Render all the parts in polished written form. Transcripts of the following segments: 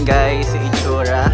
guys, yung itsura.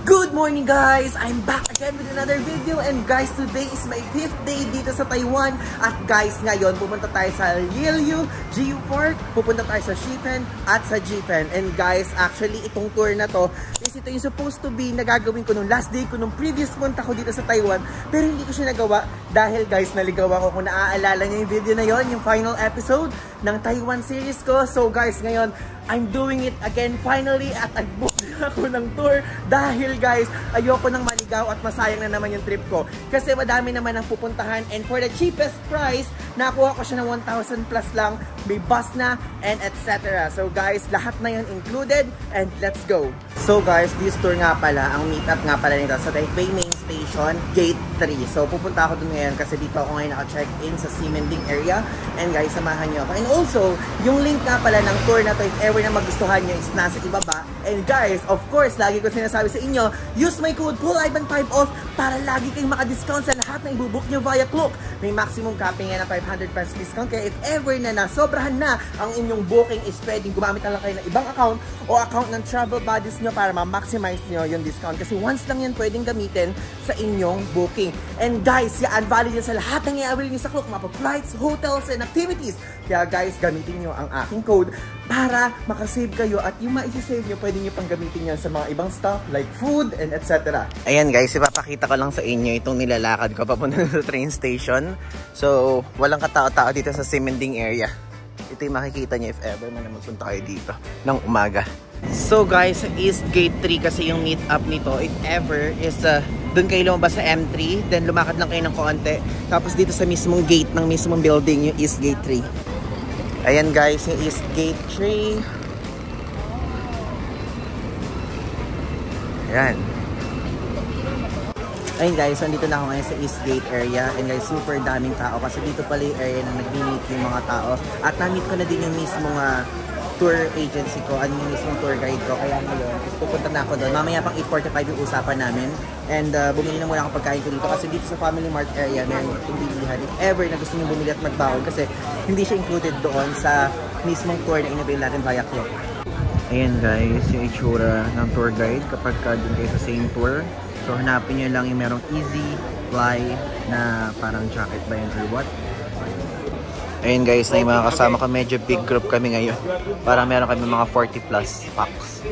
Good morning guys! I'm back again with another video, and guys, today is my 5th day dito sa Taiwan. At guys, ngayon pupunta tayo sa Liliu GU Park, pupunta tayo sa Xifen at sa Jifen. And guys, actually itong tour na to is ito yung supposed to be na gagawin ko nung last day ko nung previous month ako dito sa Taiwan, pero hindi ko siya nagawa dahil guys, naligaw ako. Kung naaalala niyo yung video na yon, yung final episode ng Taiwan series ko. So guys, ngayon I'm doing it again finally, at nag-book ako ng tour dahil guys, ayoko nang maligaw at masayang na naman yung trip ko kasi madami naman ang pupuntahan, and for the cheapest price nakuha ko siya ng 1,000 plus lang, may bus na and etc. So guys, lahat na yun included, and let's go. So guys, this tour nga pala, ang meetup nga pala nito sa Taipei Main Station, Gate 3. So pupunta ako dun ngayon kasi dito ako ngayon naka-check-in sa Ximending area, and guys, samahan nyo ako. And also, yung link nga pala ng tour na to, if ever na magustuhan nyo, is nasa ibaba. And guys, of course, lagi ko sinasabi sa inyo, use my code POOLIVAN5 off para lagi kayong maka-discount sa lahat na ibubook nyo via Klook. May maximum capping yan na 500 pesos discount, kaya if ever na nasobrahan na ang inyong booking, is pwedeng gumamit na lang kayo ng ibang account o account ng travel buddies nyo para ma-maximize nyo yung discount, kasi once lang yan pwedeng gamitin sa inyong booking. And guys, yan, valid yan sa lahat ng i-avail nyo sa Klook, mga flights, hotels, and activities. Kaya guys, gamitin nyo ang aking code para makasave kayo, at yung ma-save nyo, pwede nyo pang gamitin yan sa mga ibang stuff like food and etc. Ayan guys, ipapakita ko lang sa inyo itong nilalakad ko papunta sa train station. So, walang katao-tao dito sa Ximending area. Ito yung makikita nyo if ever man na magpunta kayo dito ng umaga. So guys, East Gate 3 kasi yung meet up nito. If ever is doon kayo lumabas sa M3, then lumakad lang kayo ng konti, tapos dito sa mismong gate ng mismong building, yung East Gate 3. Ayan guys, yung East Gate 3. Ayan. Ayun guys, so dito na ako ngayon sa East Gate area, and guys, super daming tao kasi dito pala yung area na nag-meet yung mga tao, at na-meet ko na din yung mismong tour agency ko, ano yung mismong tour guide ko, kaya ngayon pupunta na ako doon. Mamaya pang 8:45 yung usapan namin, and bumili na muna ako pagkain ko dito kasi dito sa Family Mart area meron itong bilihan if ever na gusto nyo bumili at magbaon, kasi hindi siya included doon sa mismong tour na inabil natin via Klook. Ayan guys, yung itsura ng tour guide kapag doon kayo sa same tour. So hanapin nyo lang yung merong easy fly na parang jacket ba yun or what. Ayun guys, na yung mga kasama ko, medyo big group kami ngayon. Parang meron kami mga 40 plus packs.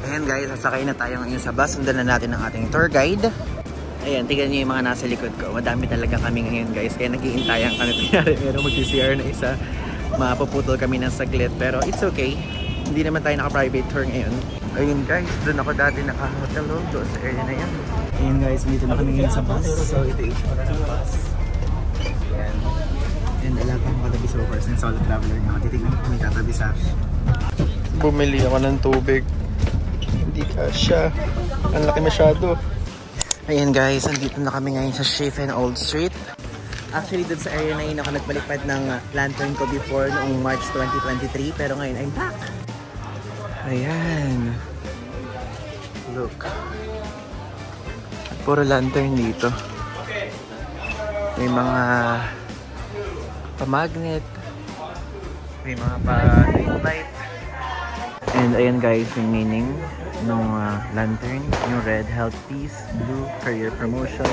Ayan guys, sasakay na tayo ngayon sa bus. Sundan na natin ang ating tour guide. Ayan, tignan nyo yung mga nasa likod ko. Madami talaga kami ngayon guys, kaya nag-iintayan kami. Pinyari, meron mag-CR na isa. Mapuputol kami ng saglit, pero it's okay. Hindi naman tayo naka-private tour ngayon. Ayun guys, doon ako dati naka-hotel doon sa area na yan. Ayun guys, dito na kami ngayon sa bus. So ito yung itsura ng bus. Ayan. And wala pa akong katabi so far since solo traveler nga. Titignan ko kami tatabi sa akin. Bumili ako ng tubig. Hindi kasya. Ang laki masyado. Ayan guys, andito na kami ngayon sa Xifen Old Street. Actually, dun sa area na yun ako nagbalipad ng lantern ko before noong March 2023. Pero ngayon, I'm back! Ayan. Look. Puro lantern dito. May mga pa-magnet. May mga pa-ring light. And ayan guys, yung meaning ng lantern. Yung red, health peace. Blue, career promotion.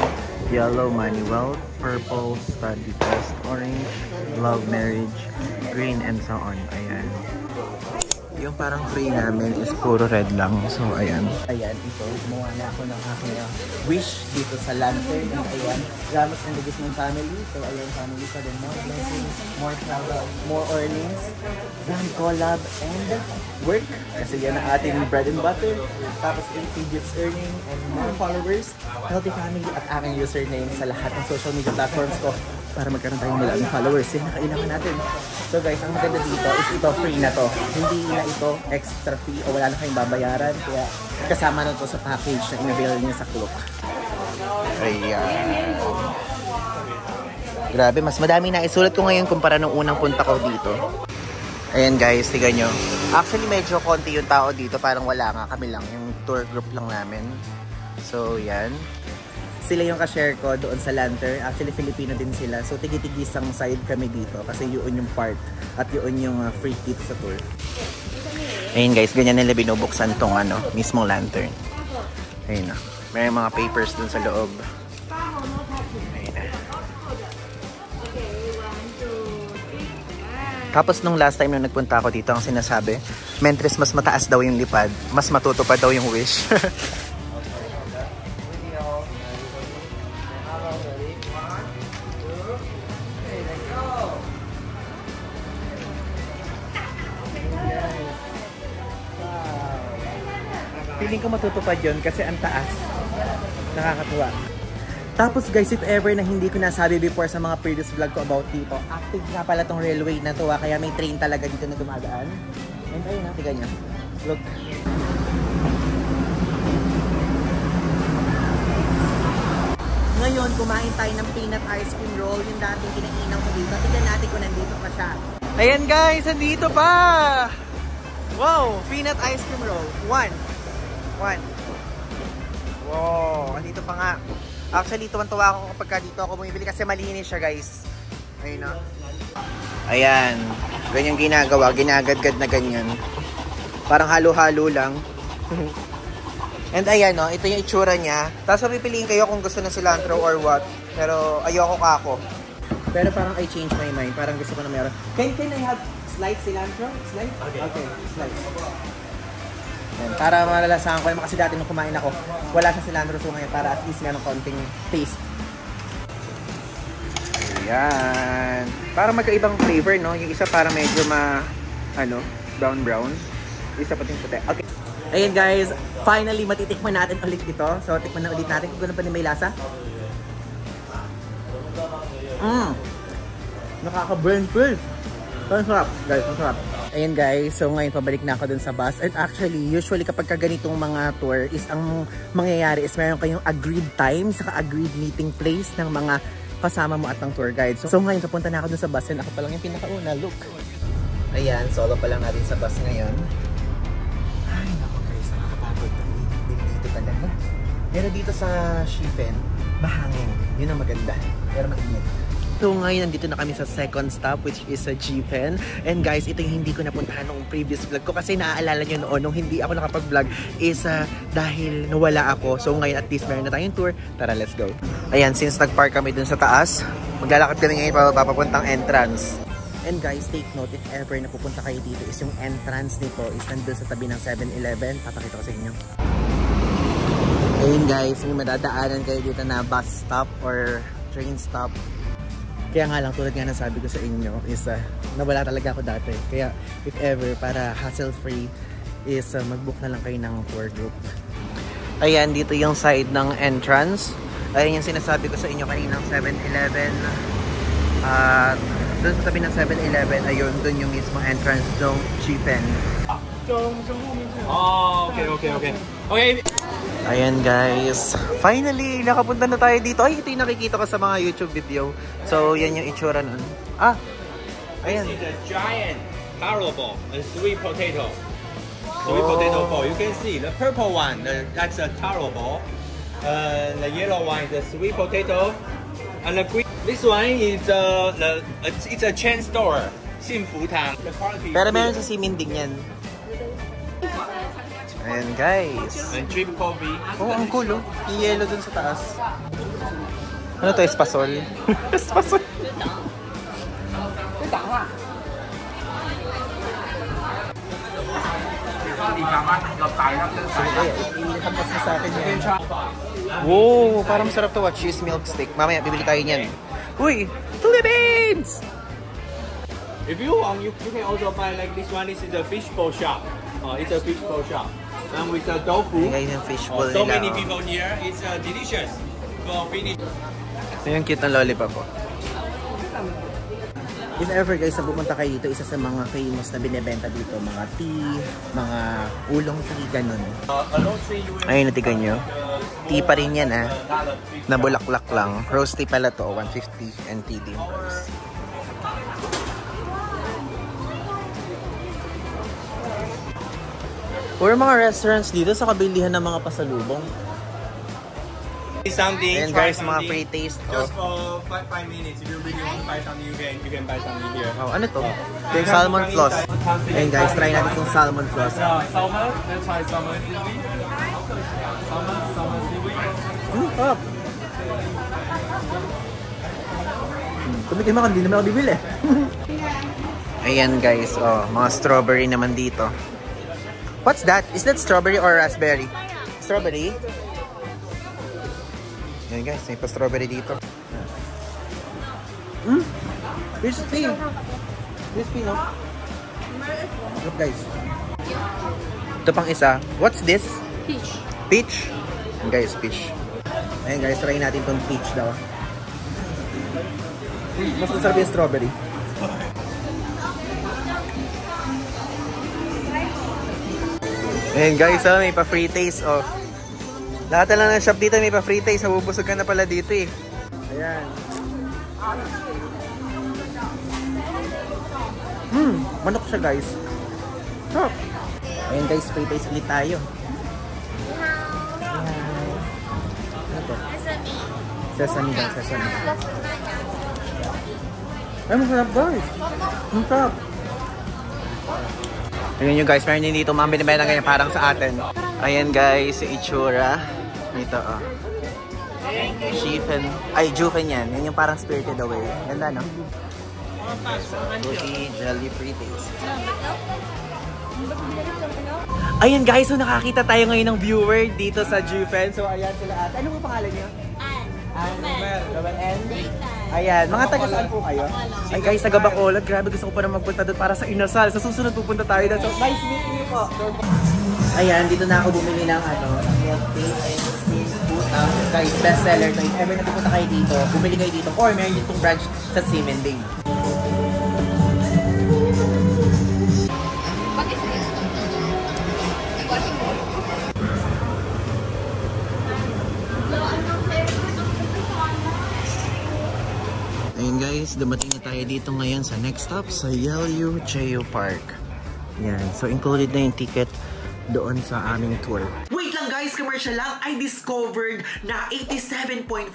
Yellow, money wealth. Purple, study test. Orange, love, marriage. Green, and so on. Ayan. Yung parang free namin is puro red lang. So, ayan. Ayan, ito. Gumawa na ako ng aking wish dito sa lantern. And ayan, Ramos and the Guzman family. So, ayan, family pa din. More blessings, more travel, more earnings, brand collab, and work. Kasi yan ang ating bread and butter. Tapos, 8 digits earning, and more followers, healthy family, at aking username sa lahat ng social media platforms ko para magkaroon tayong maraming followers. Yan ang kailangan natin. So guys, ang maganda dito is ito, free na to. Hindi na ito extra fee o wala na kayong babayaran. Kaya kasama na to sa package na in-avail niya sa Klook. Ayan. Grabe, mas madami na isulat ko ngayon kumpara nung unang punta ko dito. Ayan guys, tignan nyo. Actually, medyo konti yung tao dito. Parang wala nga, kami lang. Yung tour group lang namin. So, yan. Sila yung ka-share ko doon sa Lantern. Actually, Filipino din sila. So, tigi-tigisang side kami dito kasi yun yung part at yun yung free dito sa tour. Ayun guys, ganyan nila binubuksan tong mismong lantern. Ayun na. May mga papers dun sa loob. Ayun na. Tapos nung last time nung nagpunta ako dito, ang sinasabi, mentres mas mataas daw yung lipad, mas matutupad daw yung wish. Feeling ko matutupad yun kasi ang taas. Nakakatuwa. Tapos guys, if ever na hindi ko nasabi before sa mga previous vlog ko about dito, active nga pala tong railway na to, kaya may train talaga dito na dumadaan. And ayun, tiga niya. Look. Ngayon, kumain tayo ng peanut ice cream roll, yung dating kinainan ko dito. Tignan natin kung nandito pa siya. Ayan guys, nandito pa! Wow! Peanut ice cream roll. One. Wow! Nandito pa nga. Actually, tuwan-tuwa ako kapag dito ako bumibili kasi malinis siya guys. Ayun na. Ayan. Ganyan ginagawa. Ginagadgad na ganyan. Parang halo-halo lang. And ayan no, ito yung itsura niya. Tapos pipiliin kayo kung gusto na cilantro or what. Pero ayoko kako. Pero parang I changed my mind. Parang gusto ko na meron. Can I have slight cilantro? Slight? Okay, slight. Yan, para malalasahan ko naman kasi dati nung kumain ako, wala sa cilantro, so ngayon para at least meron konting taste. Ayan. Para magkaibang flavor, no? Yung isa para medyo brown. Yung isa pating puti. Okay. Ayan guys, finally matitikman natin ulit ito. So tikman na ulit natin kung gano'n pa din may lasa. Nakaka-burn full. Ang sarap guys, ang sarap. Ayan guys, so ngayon pabalik na ako dun sa bus. And actually, usually kapag ganitong mga tour is ang mangyayari is meron kayong agreed time saka agreed meeting place ng mga kasama mo at ng tour guide. So ngayon papunta na ako dun sa bus and ako pa lang yung pinakauna. Look. Ayan, solo pa lang natin sa bus ngayon. Ay naku guys, nakakapagod. Din dito talaga. Pero dito sa Shifen, mahangin. Yun ang maganda. Pero mainit. So ngayon, nandito na kami sa second stop which is sa Shifen. And guys, ito yung hindi ko napuntahan nung previous vlog ko kasi naaalala nyo noon nung hindi ako nakapag-vlog is dahil nawala ako. So ngayon at least meron na tayong tour. Tara, let's go. Ayan, since nag-park kami dun sa taas, maglalakad kami ngayon papapuntang entrance. And guys, take note if ever na pupunta kayo dito is yung entrance nito is nandun sa tabi ng 7-Eleven. Papakita ko sa inyo. Ayun guys, may madadaanan kayo dito na bus stop or train stop. Kaya nga lang, tulad nga na sabi ko sa inyo is nawala talaga ako dati. Kaya if ever, para hassle-free is mag-book na lang kayo ng tour group. Ayan, dito yung side ng entrance. Ayan yung sinasabi ko sa inyo kaninang 7-Eleven. Doon sa tabi ng 7-Eleven, ayun, doon yung mismo entrance ng Shifen. Oh, okay. Ayan guys, finally nakapunta na tayo dito. Ay, ito yung nakikita ko sa mga YouTube video. So yan yung itsura nun. Ayan. This is a giant taro ball and sweet potato. Sweet potato ball. You can see the purple one, that's a taro ball. The yellow one is a sweet potato. And the green, this one is it's a chain store. 幸福堂. Pero meron sa Siminding yan. Ayan guys. And drip coffee. Oh, ang cool oh. Yung yellow dun sa taas. Ano to? Espasol? Espasol. Ihampas mo sa akin yan. Wow, parang masarap to. Cheese milk steak. Mamaya, bibili tayo niyan. Uy! Philippines! If you want, you can also buy like this one. This is a fishbowl shop. It's a fishbowl shop. And with the tofu. Ayan yung fishbowl So nila. many people here. It's delicious. For finish. Yung cute na lollipop po. If ever guys na pumunta kayo dito, isa sa mga famous na binibenta dito, mga tea, mga ulong tea, ganun. Ayun, natigan nyo. Tea pa rin yan Nabulaklak lang. Rose tea pala to, 150 NT din price. Or mga restaurants dito sa kabilihan ng mga pasalubong. Something. Ayan Try guys, mga something. free taste. Just for 5 minutes. If you really want to buy something, you can buy something here. Oh, ano to? Yung salmon floss. Ayan guys, try natin itong salmon floss. Salmon. Let's try salmon seaweed. Salmon seaweed. Sarap. Tumikim ako, hindi naman ako bibili. Ayan guys, oh, mga strawberry naman dito. What's that? Is that strawberry or raspberry? Strawberry? Ayan guys, may pa strawberry dito. Crispy. Crispy, no? Look guys. Ito pang isa. What's this? Peach. Peach? Ayan guys, peach. Ayan guys, try natin itong peach daw. Mas masarap yung strawberry. Ayan guys, oh, may pa free taste. Oh. Lahat na lang ng shop dito may pa free taste. Mabubusog ka na pala dito eh. Ayan. Manok siya guys. Sarap. Ayan guys, free taste ulit tayo. Ano to? Sesame daw, sesame. Ay, masarap guys. Masarap. Tingnan nyo guys, meron din dito mga binibenta ganyan parang sa atin. Ayan guys, yung itsura. Ito oh. Chicken. Ay, Jufen yan. Yan yung parang spirited away. Ganda no? Fruity jelly free taste. Ayan guys, so nakakita tayo ngayon ng viewer dito sa Jufen. So ayan sila at. Ano po pangalan niyo? Robert and? Ayan, mga taga saan po kayo? Ay guys, taga Bacolod. Grabe, gusto ko pa na magpunta doon para sa inasal. Sa susunod pupunta tayo doon. So, nice meeting you po. Ayan, dito na ako bumili ng milk tea and seafood. Guys, best seller to. If ever na pupunta kayo dito, bumili kayo dito. Or meron ditong branch sa Seaman Bay. Ayun guys, dumating na tayo dito ngayon sa next stop sa Yelyu Geo Park. Yan, so included na yung ticket doon sa aming tour. Wait lang guys, commercial lang. I discovered na 87.4%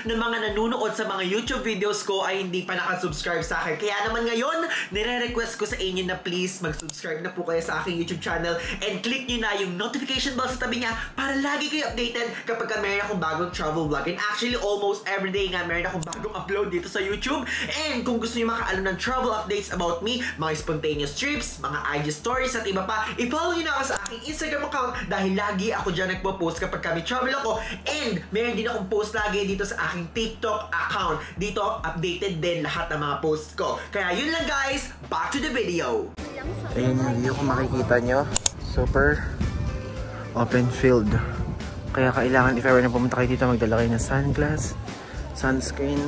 ng mga nanonood sa mga YouTube videos ko ay hindi pa nakasubscribe sa akin. Kaya naman ngayon, nire-request ko sa inyo na please mag-subscribe na po kayo sa aking YouTube channel and click nyo na yung notification bell sa tabi niya para lagi kayo updated kapag meron akong bagong travel vlog. And actually, almost everyday nga meron akong bagong upload dito sa YouTube. And kung gusto nyo makaalam ng travel updates about me, mga spontaneous trips, mga IG stories at iba pa, i-follow nyo na ako sa aking Instagram account dahil lagi ako dyan nagpo-post kapag kami travel ako. And meron din akong post lagi dito sa aking TikTok account. Dito, updated din lahat ng mga posts ko. Kaya yun lang guys, back to the video. Ayun yung view kung makikita nyo. Super open field. Kaya kailangan if ever na pumunta kayo dito, magdala kayo ng sunglass, sunscreen,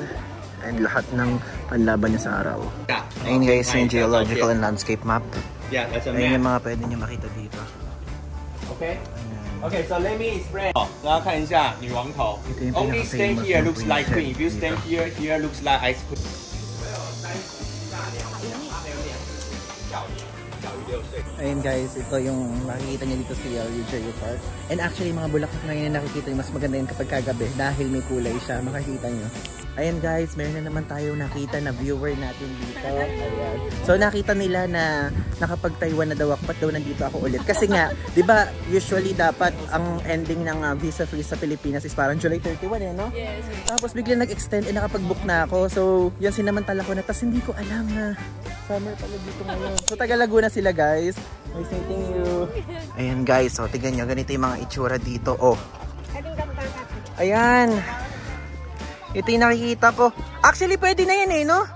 and lahat ng panlaban nyo sa araw. Ayun guys, yung geological and landscape map. Yeah, that's a Ayun yung map. mga pwede nyo makita dito. Okay. Okay, so let me explain. 大家看一下女王头。Only stand here looks like queen. If you stand here, here looks like ice cream. Ayun guys, ito yung makikita niyo dito sa Yelyu Geo Park. And actually, mga bulaklak na yun na nakikita nyo, mas maganda yun kapag kagabi dahil may kulay siya, makikita nyo. Ayan guys, meron na naman tayo nakita na viewer natin dito. Ayan. So nakita nila na nakapag-Taiwan na daw ako, ba't daw nandito ako ulit? Kasi nga, di ba usually dapat ang ending ng visa free sa Pilipinas is parang July 31 eh, no? Yes. Tapos biglang nag-extend and nakapag-book na ako. So yan sinamantala ko na, tapos hindi ko alam na summer pala dito ngayon. So taga Laguna sila guys. Nice meeting you. Ayan guys, so tignan nyo, ganito yung mga itsura dito. Oh. Ayan. Ito yung nakikita ko. Actually, pwede na yan eh, no?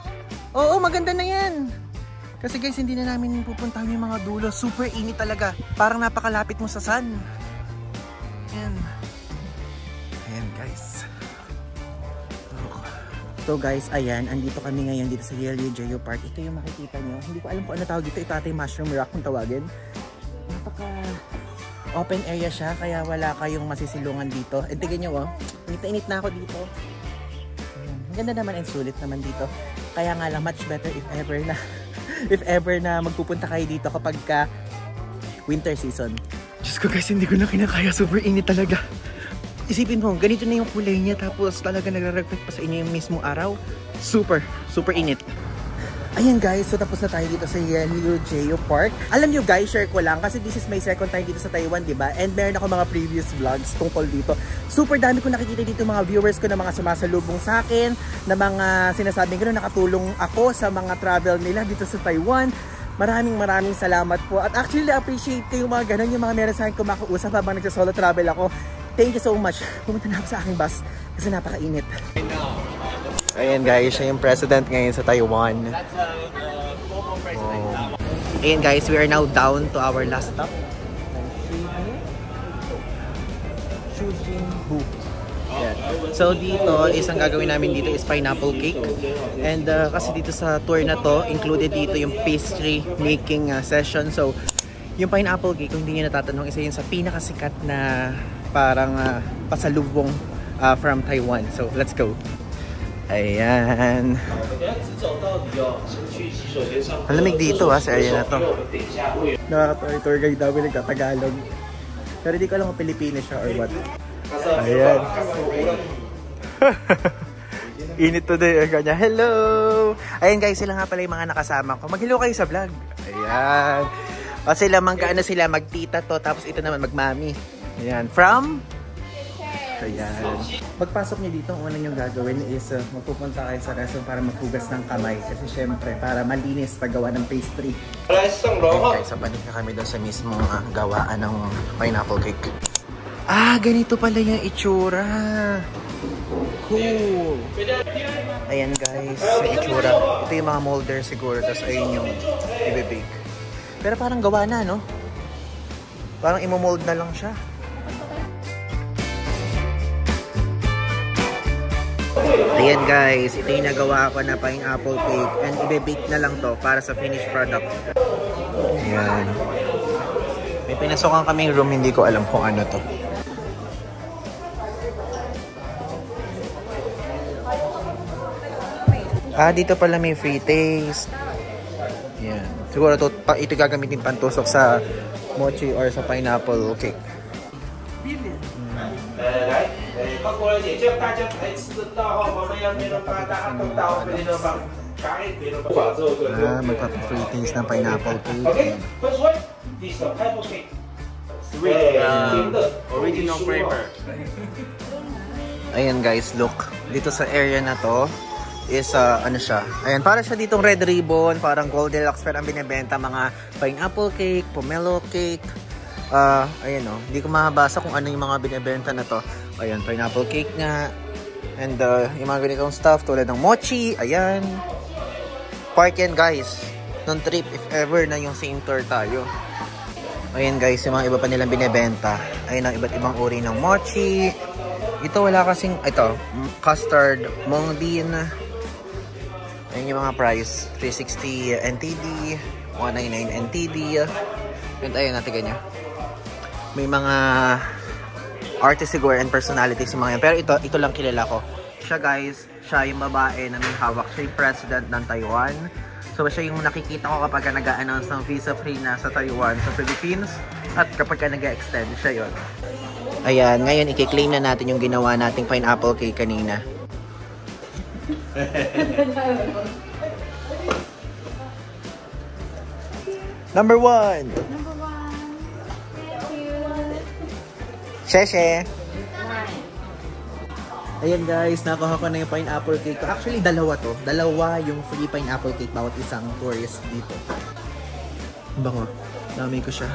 Oo, maganda na yan. Kasi guys, hindi na namin pupuntahan yung mga dulo. Super init talaga. Parang napakalapit mo sa sun. Ayan. Ayan guys. So guys, ayan, andito kami ngayon dito sa Yelyu Geo Park. Ito yung makikita nyo. Hindi ko alam kung ano tawag dito. Ito ata yung mushroom rock kung tawagin. Napaka open area siya, kaya wala kayong masisilungan dito. And tignan nyo, oh. Init na ako dito. Ayan. Maganda naman and sulit naman dito. Kaya nga lang, much better if ever na magpupunta kayo dito kapag ka winter season. Diyos ko guys, hindi ko na kinakaya. Super init talaga. isipin mo, ganito na yung kulay niya tapos talaga nagre-reflect pa sa inyo yung mismong araw. Super init. Ayan guys, so tapos na tayo dito sa Yelyu Geopark. Alam nyo guys, share ko lang kasi this is my second time dito sa Taiwan, diba? And meron ako mga previous vlogs tungkol dito. Super dami ko nakikita dito mga viewers ko na mga sumasalubong sa akin, na mga sinasabing gano'n, nakatulong ako sa mga travel nila dito sa Taiwan. Maraming salamat po. At actually appreciate ko yung mga gano'n, yung mga meron sa akin kumakausap habang nagsasolo travel ako. Thank you so much. Pumunta na ako sa aking bus kasi napakainit. Ayan guys, siya yung president ngayon sa Taiwan. Ayan guys, we are now down to our last stop. Shujinbu. So dito, isang gagawin namin dito is pineapple cake. And kasi dito sa tour na to, included dito yung pastry making session. So yung pineapple cake, kung hindi nyo natatanong, isa yun sa pinakasikat na parang pasalubong from Taiwan. So let's go. Ayan. Malamig dito sa area na to. Nakakatawa yung tour guide namin nagtatagalog. Pero di ko alam kung Pilipino siya or what. Ayan. Init today. Kanya, hello! Ayan guys, sila nga pala yung mga nakasama ko. Mag-hello kayo sa vlog. Ayan. O sila, magkaano sila, magtita to. Tapos ito naman, magmami. Ayan. From? Ayan. Pagpasok niyo dito, ang una niyong gagawin is magpupunta kayo sa restaurant para maghugas ng kamay. Kasi syempre, para malinis paggawa ng pastry. Guys, sa balik na kami doon sa mismong gawaan ng pineapple cake. Ganito pala yung itsura. Cool. Ayan guys, yung itsura. Ito yung mga molder siguro. Tapos ayun yung i-bake. Pero parang gawa na, no? Parang imo-mold na lang siya. Ayan guys, ito yung nagawa ko na pineapple cake and i-bake na lang to para sa finished product. Ayan. May pinasokan kaming room, hindi ko alam kung ano to. Dito pala may free taste. Ayan. Siguro ito gagamitin pantusok sa mochi or sa pineapple cake. Magpapa-free taste ng pineapple cake. Sweet, original flavor. Ayan guys, look. Dito sa area na to is ano siya. Ayan, para siya ditong red ribbon, parang Goldilocks, pero ang binibenta mga pineapple cake, pomelo cake. Ayan hindi ko mabasa kung ano yung mga binibenta na to. Ayan, pineapple cake nga. And yung mga ganitong stuff tulad ng mochi. Ayan. Park yan guys. Nung trip, if ever na yung same tour tayo. Ayan guys, yung mga iba pa nilang binibenta. Ayan ang iba't ibang uri ng mochi. Ito wala kasing, ito, custard, mungdin. Ayan yung mga price. 360 NTD, 199 NTD. And ayun, natin ganyan. May mga artist siguro and personalities yung mga yan. Pero ito lang kilala ko. Siya guys, siya yung babae na may hawak. Siya yung president ng Taiwan. So siya yung nakikita ko kapag nag-a-announce ng visa free na sa Taiwan, sa Philippines. At kapag nag-a-extend, siya yun. Ayan, ngayon i-claim na natin yung ginawa nating pineapple cake kanina. Number 1. Sheshe. Ayan guys, nakuha ko na yung pineapple cake. Actually, dalawa to. Dalawa yung free pineapple cake bawat isang tourist dito. Bango. Dami ko siya.